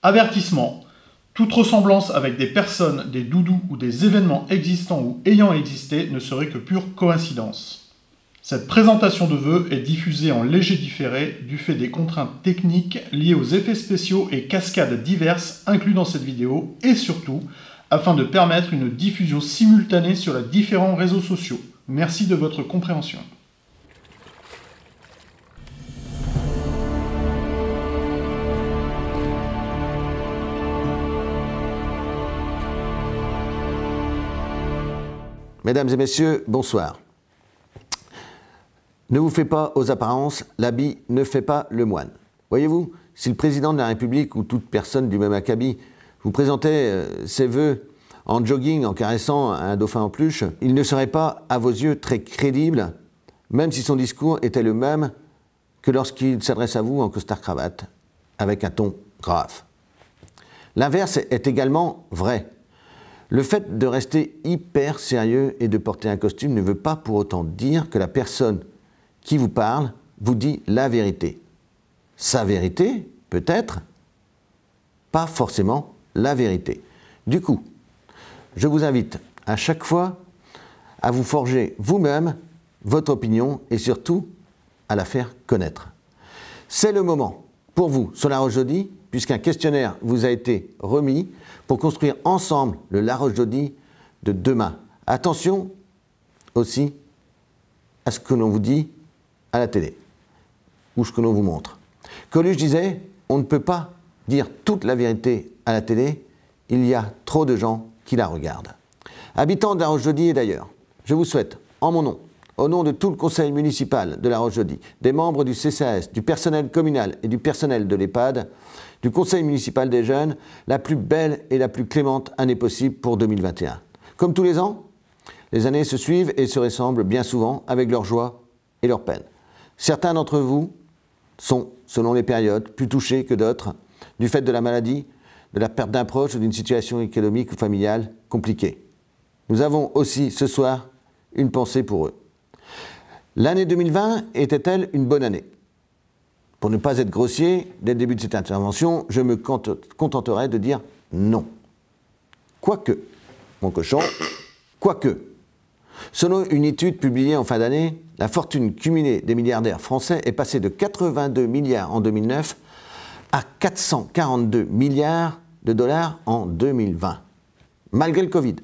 Avertissement. Toute ressemblance avec des personnes, des doudous ou des événements existants ou ayant existé ne serait que pure coïncidence. Cette présentation de vœux est diffusée en léger différé du fait des contraintes techniques liées aux effets spéciaux et cascades diverses inclus dans cette vidéo et surtout afin de permettre une diffusion simultanée sur les différents réseaux sociaux. Merci de votre compréhension. Mesdames et messieurs, bonsoir. Ne vous faites pas aux apparences, l'habit ne fait pas le moine. Voyez-vous, si le président de la République ou toute personne du même acabit vous présentait ses vœux en jogging, en caressant un dauphin en peluche, il ne serait pas, à vos yeux, très crédible, même si son discours était le même que lorsqu'il s'adresse à vous en costard-cravate, avec un ton grave. L'inverse est également vrai. Le fait de rester hyper sérieux et de porter un costume ne veut pas pour autant dire que la personne qui vous parle vous dit la vérité. Sa vérité, peut-être, pas forcément la vérité. Du coup, je vous invite à chaque fois à vous forger vous-même votre opinion et surtout à la faire connaître. C'est le moment pour vous, sur La Roche-Jaudy, puisqu'un questionnaire vous a été remis pour construire ensemble le La Roche-Jaudy de demain. Attention aussi à ce que l'on vous dit à la télé, ou ce que l'on vous montre. Coluche disait, on ne peut pas dire toute la vérité à la télé, il y a trop de gens qui la regardent. Habitants de La Roche-Jaudy et d'ailleurs, je vous souhaite, en mon nom, au nom de tout le conseil municipal de La Roche-Jaudy, des membres du CCAS, du personnel communal et du personnel de l'EHPAD, du conseil municipal des jeunes, la plus belle et la plus clémente année possible pour 2021. Comme tous les ans, les années se suivent et se ressemblent bien souvent avec leurs joies et leurs peines. Certains d'entre vous sont, selon les périodes, plus touchés que d'autres, du fait de la maladie, de la perte d'un proche ou d'une situation économique ou familiale compliquée. Nous avons aussi ce soir une pensée pour eux. L'année 2020 était-elle une bonne année? Pour ne pas être grossier, dès le début de cette intervention, je me contenterai de dire non. Quoique, mon cochon, quoique. Selon une étude publiée en fin d'année, la fortune cumulée des milliardaires français est passée de 82 milliards en 2009 à 442 milliards de dollars en 2020, malgré le Covid,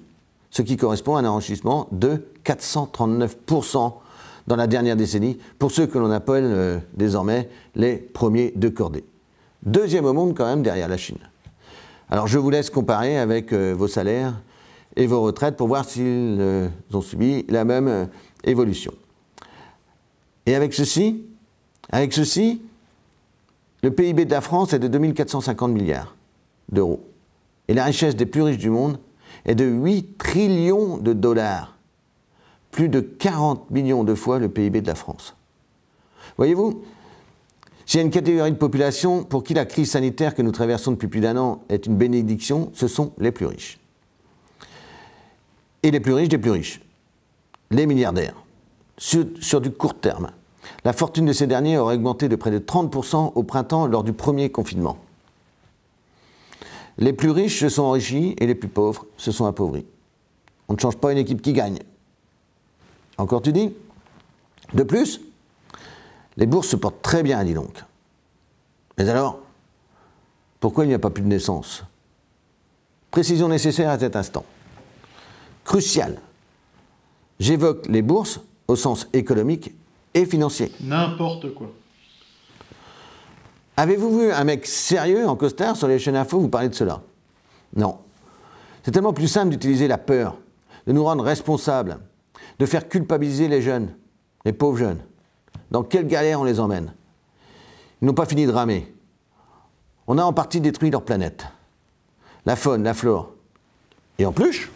ce qui correspond à un enrichissement de 439% dans la dernière décennie, pour ceux que l'on appelle désormais les premiers de cordée. Deuxième au monde quand même derrière la Chine. Alors je vous laisse comparer avec vos salaires et vos retraites pour voir s'ils ont subi la même évolution. Et avec ceci, le PIB de la France est de 2450 milliards d'euros. Et la richesse des plus riches du monde est de 8 trillions de dollars. Plus de 40 millions de fois le PIB de la France. Voyez-vous, s'il y a une catégorie de population pour qui la crise sanitaire que nous traversons depuis plus d'un an est une bénédiction, ce sont les plus riches. Et les plus riches des plus riches, les milliardaires, sur du court terme. La fortune de ces derniers aurait augmenté de près de 30% au printemps lors du premier confinement. Les plus riches se sont enrichis et les plus pauvres se sont appauvris. On ne change pas une équipe qui gagne. Encore tu dis? De plus, les bourses se portent très bien, dis donc. Mais alors, pourquoi il n'y a pas plus de naissance? Précision nécessaire à cet instant. Crucial. J'évoque les bourses au sens économique et financier. N'importe quoi. Avez-vous vu un mec sérieux en costard sur les chaînes info vous parler de cela? Non. C'est tellement plus simple d'utiliser la peur, de nous rendre responsables, de faire culpabiliser les jeunes, les pauvres jeunes. Dans quelle galère on les emmène? Ils n'ont pas fini de ramer. On a en partie détruit leur planète. La faune, la flore. Et en plus,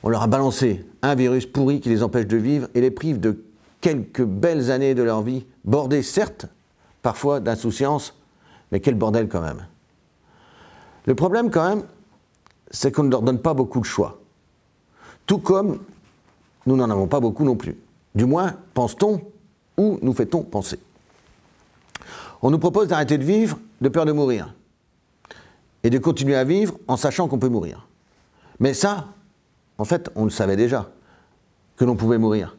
on leur a balancé un virus pourri qui les empêche de vivre et les prive de quelques belles années de leur vie, bordées certes, parfois d'insouciance, mais quel bordel quand même. Le problème quand même, c'est qu'on ne leur donne pas beaucoup de choix. Tout comme nous n'en avons pas beaucoup non plus. Du moins, pense-t-on ou nous fait-on penser. On nous propose d'arrêter de vivre de peur de mourir et de continuer à vivre en sachant qu'on peut mourir. Mais ça, en fait, on le savait déjà, que l'on pouvait mourir.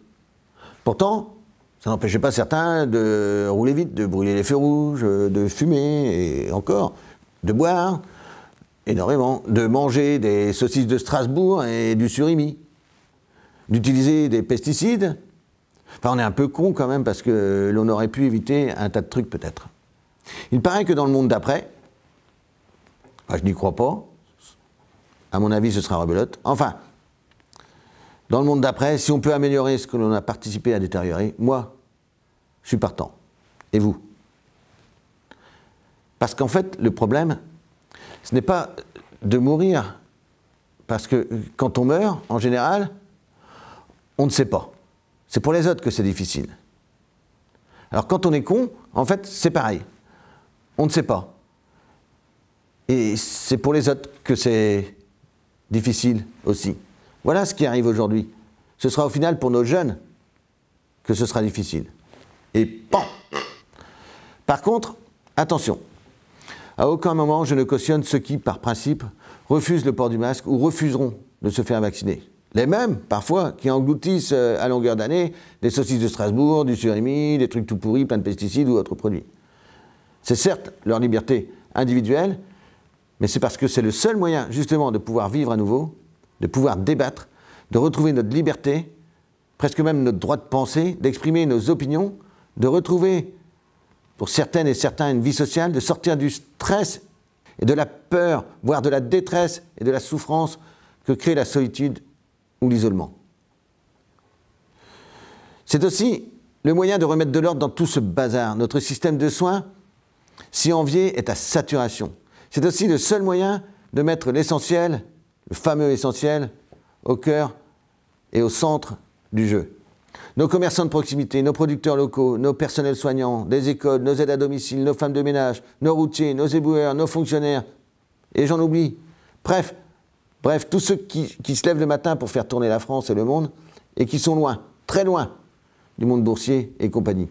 Pourtant, ça n'empêchait pas certains de rouler vite, de brûler les feux rouges, de fumer, et encore, de boire énormément, de manger des saucisses de Strasbourg et du surimi, d'utiliser des pesticides. Enfin, on est un peu con quand même, parce que l'on aurait pu éviter un tas de trucs peut-être. Il paraît que dans le monde d'après, je n'y crois pas, à mon avis ce sera rebelote, enfin, dans le monde d'après, si on peut améliorer ce que l'on a participé à détériorer, moi, je suis partant. Et vous? Parce qu'en fait, le problème, ce n'est pas de mourir, parce que quand on meurt, en général, on ne sait pas. C'est pour les autres que c'est difficile. Alors quand on est con, en fait, c'est pareil. On ne sait pas. Et c'est pour les autres que c'est difficile aussi. Voilà ce qui arrive aujourd'hui. Ce sera au final pour nos jeunes que ce sera difficile. Et pan! Par contre, attention, à aucun moment je ne cautionne ceux qui, par principe, refusent le port du masque ou refuseront de se faire vacciner. Les mêmes, parfois, qui engloutissent à longueur d'année des saucisses de Strasbourg, du surimi, des trucs tout pourris, plein de pesticides ou autres produits. C'est certes leur liberté individuelle, mais c'est parce que c'est le seul moyen, justement, de pouvoir vivre à nouveau, de pouvoir débattre, de retrouver notre liberté, presque même notre droit de penser, d'exprimer nos opinions, de retrouver, pour certaines et certains, une vie sociale, de sortir du stress et de la peur, voire de la détresse et de la souffrance que crée la solitude ou l'isolement. C'est aussi le moyen de remettre de l'ordre dans tout ce bazar. Notre système de soins, si envié, est à saturation. C'est aussi le seul moyen de mettre l'essentiel, le fameux essentiel, au cœur et au centre du jeu. Nos commerçants de proximité, nos producteurs locaux, nos personnels soignants, des écoles, nos aides à domicile, nos femmes de ménage, nos routiers, nos éboueurs, nos fonctionnaires, et j'en oublie. Bref, tous ceux qui se lèvent le matin pour faire tourner la France et le monde, et qui sont loin, très loin, du monde boursier et compagnie.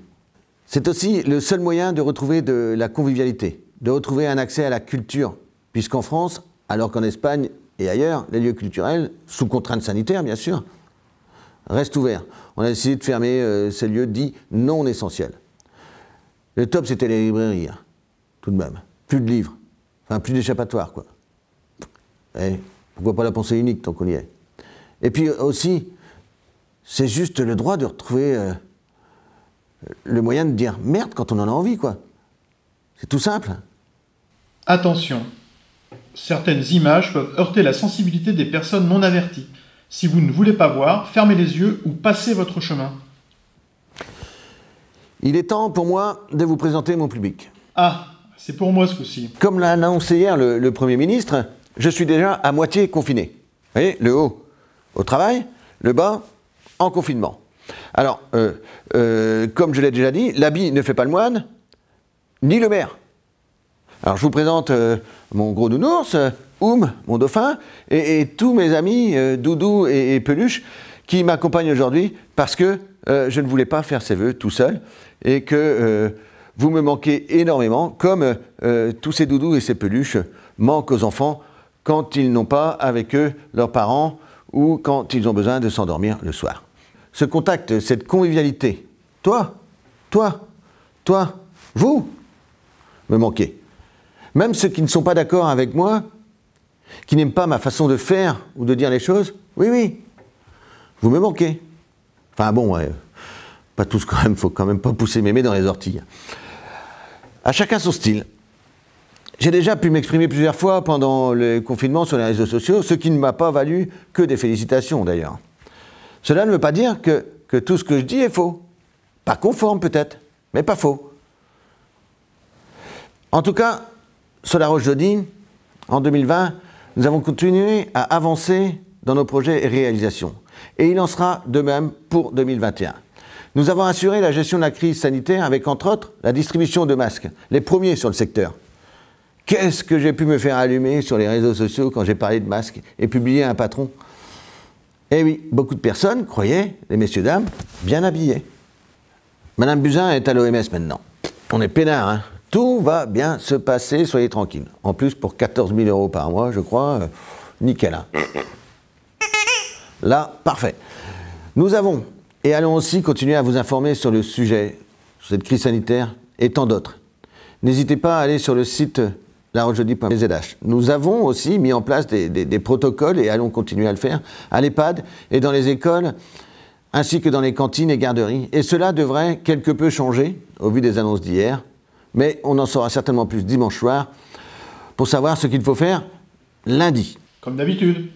C'est aussi le seul moyen de retrouver de la convivialité, de retrouver un accès à la culture, puisqu'en France, alors qu'en Espagne et ailleurs, les lieux culturels, sous contrainte sanitaire bien sûr, restent ouverts. On a décidé de fermer ces lieux dits non essentiels. Le top, c'était les librairies, hein, tout de même. Plus de livres, enfin plus d'échappatoire, quoi. Et pourquoi pas la pensée unique tant qu'on y est. Et puis aussi, c'est juste le droit de retrouver le moyen de dire merde quand on en a envie, quoi. C'est tout simple. Attention, certaines images peuvent heurter la sensibilité des personnes non averties. Si vous ne voulez pas voir, fermez les yeux ou passez votre chemin. Il est temps pour moi de vous présenter mon public. Ah, c'est pour moi ce coup-ci. Comme l'a annoncé hier le Premier ministre, je suis déjà à moitié confiné. Vous voyez, le haut au travail, le bas en confinement. Alors, comme je l'ai déjà dit, l'habit ne fait pas le moine, ni le maire. Alors je vous présente mon gros nounours, Oum, mon dauphin, et tous mes amis, Doudou et Peluche, qui m'accompagnent aujourd'hui parce que je ne voulais pas faire ces vœux tout seul, et que vous me manquez énormément, comme tous ces Doudous et ces Peluches manquent aux enfants quand ils n'ont pas avec eux leurs parents ou quand ils ont besoin de s'endormir le soir. Ce contact, cette convivialité, toi, vous, me manquez. Même ceux qui ne sont pas d'accord avec moi, qui n'aiment pas ma façon de faire ou de dire les choses, oui, vous me manquez. Enfin bon, ouais, pas tous quand même, faut quand même pas pousser mémé dans les orties. À chacun son style. J'ai déjà pu m'exprimer plusieurs fois pendant le confinement sur les réseaux sociaux, ce qui ne m'a pas valu que des félicitations d'ailleurs. Cela ne veut pas dire que tout ce que je dis est faux. Pas conforme peut-être, mais pas faux. En tout cas, sur la Roche-Daudy, en 2020, nous avons continué à avancer dans nos projets et réalisations. Et il en sera de même pour 2021. Nous avons assuré la gestion de la crise sanitaire avec, entre autres, la distribution de masques, les premiers sur le secteur. Qu'est-ce que j'ai pu me faire allumer sur les réseaux sociaux quand j'ai parlé de masques et publié un patron? Eh oui, beaucoup de personnes croyaient, les messieurs dames, bien habillés. Madame Buzyn est à l'OMS maintenant. On est peinard, hein. Tout va bien se passer, soyez tranquilles. En plus, pour 14 000 € par mois, je crois, nickel. Hein. Là, parfait. Nous avons, et allons aussi continuer à vous informer sur le sujet, sur cette crise sanitaire et tant d'autres. N'hésitez pas à aller sur le site larochejodie.bzh. Nous avons aussi mis en place des protocoles, et allons continuer à le faire, à l'EHPAD et dans les écoles, ainsi que dans les cantines et garderies. Et cela devrait quelque peu changer, au vu des annonces d'hier, mais on en saura certainement plus dimanche soir, pour savoir ce qu'il faut faire lundi. Comme d'habitude.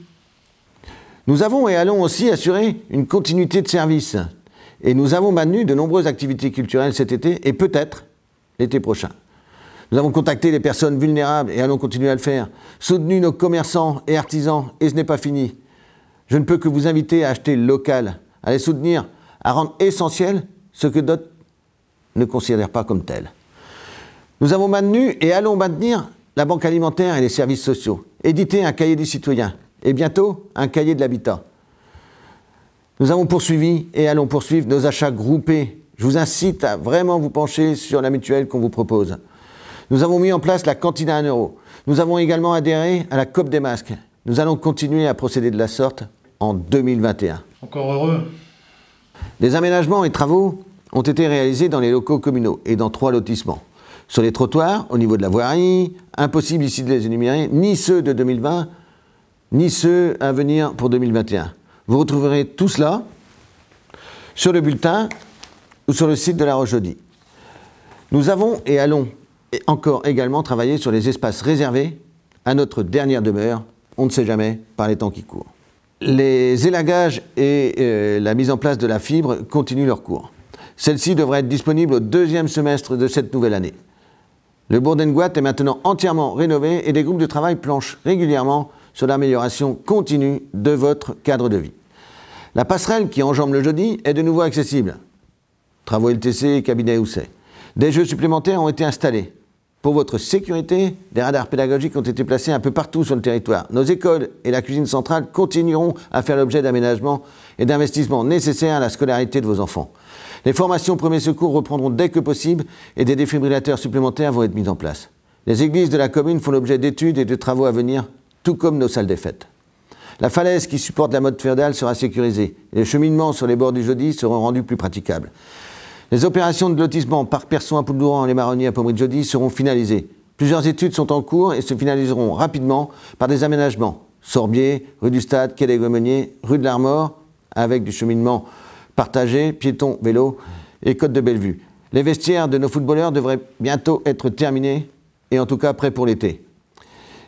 Nous avons et allons aussi assurer une continuité de service. Et nous avons maintenu de nombreuses activités culturelles cet été, et peut-être l'été prochain. Nous avons contacté les personnes vulnérables, et allons continuer à le faire, soutenu nos commerçants et artisans, et ce n'est pas fini. Je ne peux que vous inviter à acheter local, à les soutenir, à rendre essentiel ce que d'autres ne considèrent pas comme tel. Nous avons maintenu et allons maintenir la banque alimentaire et les services sociaux, éditer un cahier du citoyen, et bientôt un cahier de l'habitat. Nous avons poursuivi et allons poursuivre nos achats groupés. Je vous incite à vraiment vous pencher sur la mutuelle qu'on vous propose. Nous avons mis en place la cantine à 1 €. Nous avons également adhéré à la COP des masques. Nous allons continuer à procéder de la sorte en 2021. Encore heureux. Des aménagements et travaux ont été réalisés dans les locaux communaux et dans 3 lotissements. Sur les trottoirs, au niveau de la voirie, impossible ici de les énumérer, ni ceux de 2020, ni ceux à venir pour 2021. Vous retrouverez tout cela sur le bulletin ou sur le site de La Roche-Jodie. Nous avons et allons encore également travailler sur les espaces réservés à notre dernière demeure, on ne sait jamais, par les temps qui courent. Les élagages et la mise en place de la fibre continuent leur cours. Celle-ci devrait être disponible au 2e semestre de cette nouvelle année. Le Bourdengoat est maintenant entièrement rénové et des groupes de travail planchent régulièrement sur l'amélioration continue de votre cadre de vie. La passerelle qui enjambe le jeudi est de nouveau accessible. Travaux LTC et cabinet Housset. Des jeux supplémentaires ont été installés. Pour votre sécurité, des radars pédagogiques ont été placés un peu partout sur le territoire. Nos écoles et la cuisine centrale continueront à faire l'objet d'aménagements et d'investissements nécessaires à la scolarité de vos enfants. Les formations premiers secours reprendront dès que possible et des défibrillateurs supplémentaires vont être mis en place. Les églises de la commune font l'objet d'études et de travaux à venir, tout comme nos salles des fêtes. La falaise qui supporte la motte féodale sera sécurisée et les cheminements sur les bords du Jodie seront rendus plus praticables. Les opérations de lotissement Parc Person à Poule-Douran et les Marronniers à Pommery-Jodie seront finalisées. Plusieurs études sont en cours et se finaliseront rapidement par des aménagements. Sorbier, rue du Stade, quai des Gomeniers, rue de l'Armor, avec du cheminement partagé, piétons, vélos et côte de Bellevue. Les vestiaires de nos footballeurs devraient bientôt être terminés et en tout cas prêts pour l'été.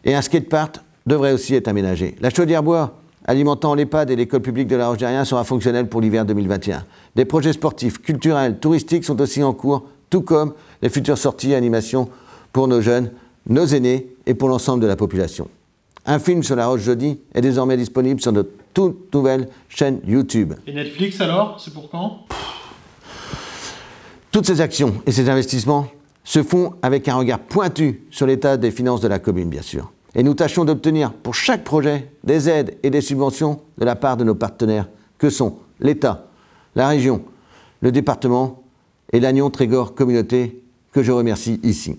Et un skatepark devrait aussi être aménagé. La chaudière bois alimentant l'EHPAD et l'école publique de La Roche-Derrien sera fonctionnelle pour l'hiver 2021. Des projets sportifs, culturels, touristiques sont aussi en cours, tout comme les futures sorties et animations pour nos jeunes, nos aînés et pour l'ensemble de la population. Un film sur La Roche-Jodie est désormais disponible sur notre toute nouvelle chaîne YouTube. Et Netflix alors, c'est pour quand? Toutes ces actions et ces investissements se font avec un regard pointu sur l'état des finances de la commune, bien sûr. Et nous tâchons d'obtenir pour chaque projet des aides et des subventions de la part de nos partenaires, que sont l'État, la région, le département et l'Agnon Trégor Communauté, que je remercie ici.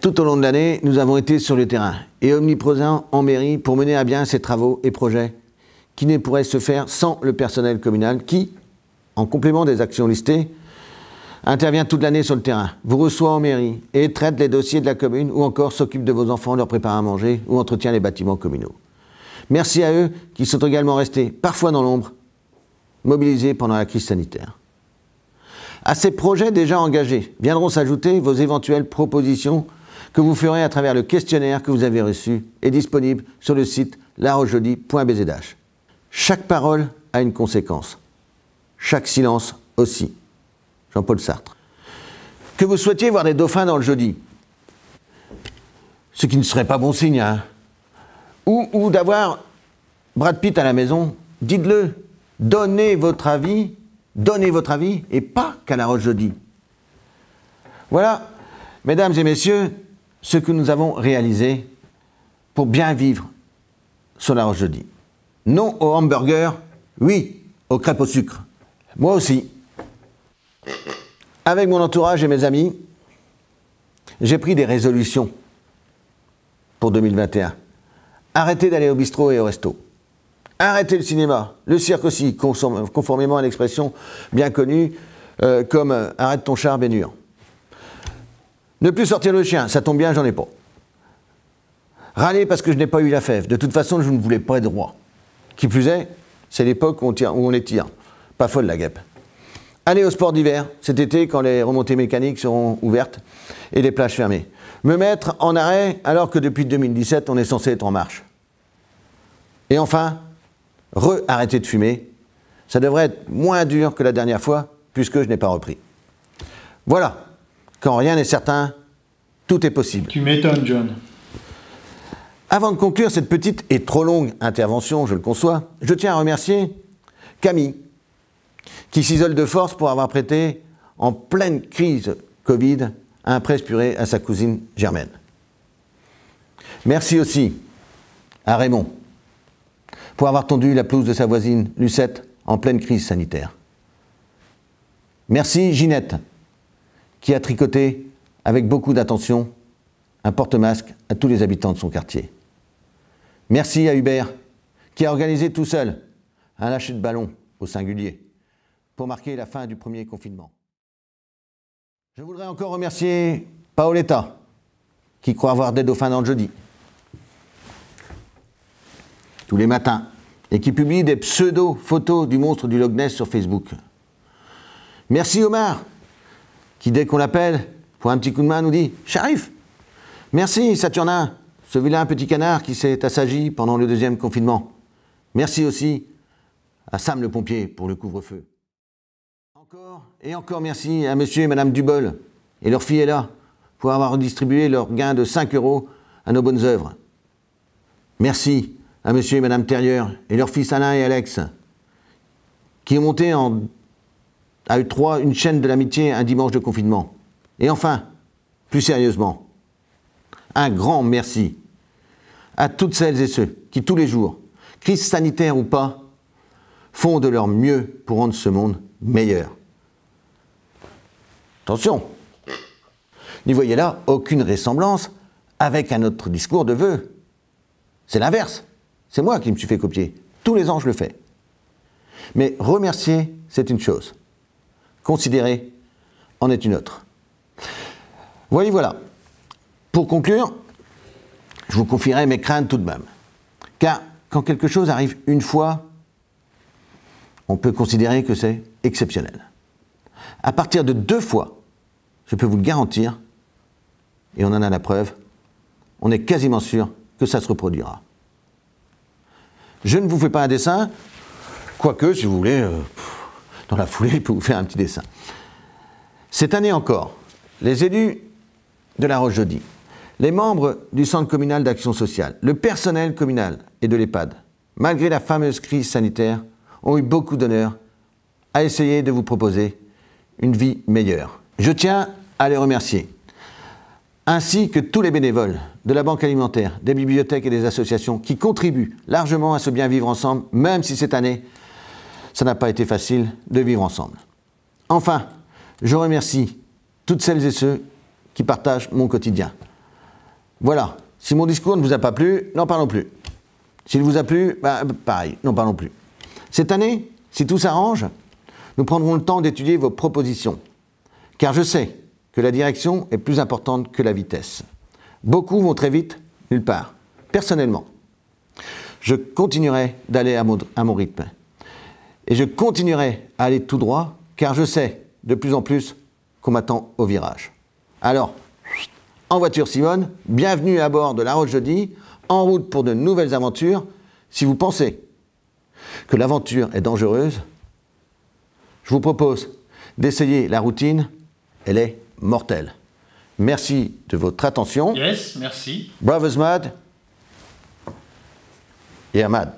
Tout au long de l'année, nous avons été sur le terrain et omniprésents en mairie pour mener à bien ces travaux et projets qui ne pourraient se faire sans le personnel communal qui, en complément des actions listées, intervient toute l'année sur le terrain, vous reçoit en mairie et traite les dossiers de la commune ou encore s'occupe de vos enfants, leur prépare à manger ou entretient les bâtiments communaux. Merci à eux qui sont également restés, parfois dans l'ombre, mobilisés pendant la crise sanitaire. À ces projets déjà engagés viendront s'ajouter vos éventuelles propositions que vous ferez à travers le questionnaire que vous avez reçu et disponible sur le site larochejodie.bzh. Chaque parole a une conséquence. Chaque silence aussi. Jean-Paul Sartre. Que vous souhaitiez voir des dauphins dans le Jodie, ce qui ne serait pas bon signe, hein. Ou d'avoir Brad Pitt à la maison, dites-le, donnez votre avis, et pas qu'à La Roche-Jodie. Voilà, mesdames et messieurs, ce que nous avons réalisé pour bien vivre sur La Roche-Jodie. Non au hamburger, oui aux crêpes au sucre. Moi aussi. Avec mon entourage et mes amis, j'ai pris des résolutions pour 2021. Arrêtez d'aller au bistrot et au resto. Arrêtez le cinéma, le cirque aussi, conformément à l'expression bien connue comme « arrête ton char, Bénure ». Ne plus sortir le chien, ça tombe bien, j'en ai pas. Râler parce que je n'ai pas eu la fève. De toute façon, je ne voulais pas être roi. Qui plus est, c'est l'époque où on les tire. Pas folle la guêpe. Aller au sport d'hiver, cet été, quand les remontées mécaniques seront ouvertes et les plages fermées. Me mettre en arrêt alors que depuis 2017, on est censé être en marche. Et enfin, arrêter de fumer. Ça devrait être moins dur que la dernière fois, puisque je n'ai pas repris. Voilà. Quand rien n'est certain, tout est possible. Tu m'étonnes, John. Avant de conclure cette petite et trop longue intervention, je le conçois, je tiens à remercier Camille, qui s'isole de force pour avoir prêté, en pleine crise Covid, un presse-purée à sa cousine Germaine. Merci aussi à Raymond, pour avoir tondu la pelouse de sa voisine Lucette en pleine crise sanitaire. Merci Ginette, qui a tricoté avec beaucoup d'attention un porte-masque à tous les habitants de son quartier. Merci à Hubert, qui a organisé tout seul un lâcher de ballon au singulier pour marquer la fin du premier confinement. Je voudrais encore remercier Paoletta, qui croit avoir des dauphins dans le jeudi, tous les matins, et qui publie des pseudo-photos du monstre du Loch Ness sur Facebook. Merci Omar, qui dès qu'on l'appelle pour un petit coup de main nous dit « Sharif !» Merci Saturnin, ce vilain petit canard qui s'est assagi pendant le deuxième confinement. Merci aussi à Sam le pompier pour le couvre-feu. Encore et encore merci à monsieur et madame Dubol et leur fille Ella pour avoir redistribué leur gain de 5 € à nos bonnes œuvres. Merci à monsieur et madame Terrieur et leurs fils Alain et Alex qui ont monté à E3 une chaîne de l'amitié un dimanche de confinement. Et enfin, plus sérieusement, un grand merci à toutes celles et ceux qui, tous les jours, crise sanitaire ou pas, font de leur mieux pour rendre ce monde meilleur. Attention, n'y voyez là aucune ressemblance avec un autre discours de vœux. C'est l'inverse. C'est moi qui me suis fait copier. Tous les ans, je le fais. Mais remercier, c'est une chose. Considérer en est une autre. Voilà. Pour conclure, je vous confierai mes craintes tout de même. Car quand quelque chose arrive une fois, on peut considérer que c'est exceptionnel. À partir de 2 fois, je peux vous le garantir, et on en a la preuve, on est quasiment sûr que ça se reproduira. Je ne vous fais pas un dessin, quoique, si vous voulez, dans la foulée, je peux vous faire un petit dessin. Cette année encore, les élus de La Roche-Jaudy, les membres du Centre communal d'action sociale, le personnel communal et de l'EHPAD, malgré la fameuse crise sanitaire, ont eu beaucoup d'honneur à essayer de vous proposer une vie meilleure. Je tiens à les remercier, ainsi que tous les bénévoles de la Banque alimentaire, des bibliothèques et des associations qui contribuent largement à ce bien vivre ensemble, même si cette année, ça n'a pas été facile de vivre ensemble. Enfin, je remercie toutes celles et ceux qui partagent mon quotidien. Voilà, si mon discours ne vous a pas plu, n'en parlons plus. S'il vous a plu, pareil, n'en parlons plus. Cette année, si tout s'arrange, nous prendrons le temps d'étudier vos propositions, car je sais que la direction est plus importante que la vitesse. Beaucoup vont très vite, nulle part. Personnellement, je continuerai d'aller à mon rythme. Et je continuerai à aller tout droit, car je sais de plus en plus qu'on m'attend au virage. Alors, en voiture Simone, bienvenue à bord de La Roche-Jaudy, en route pour de nouvelles aventures. Si vous pensez que l'aventure est dangereuse, je vous propose d'essayer la routine, elle est mortelle. Merci de votre attention. Yes, merci. Brothers Mad et Ahmad.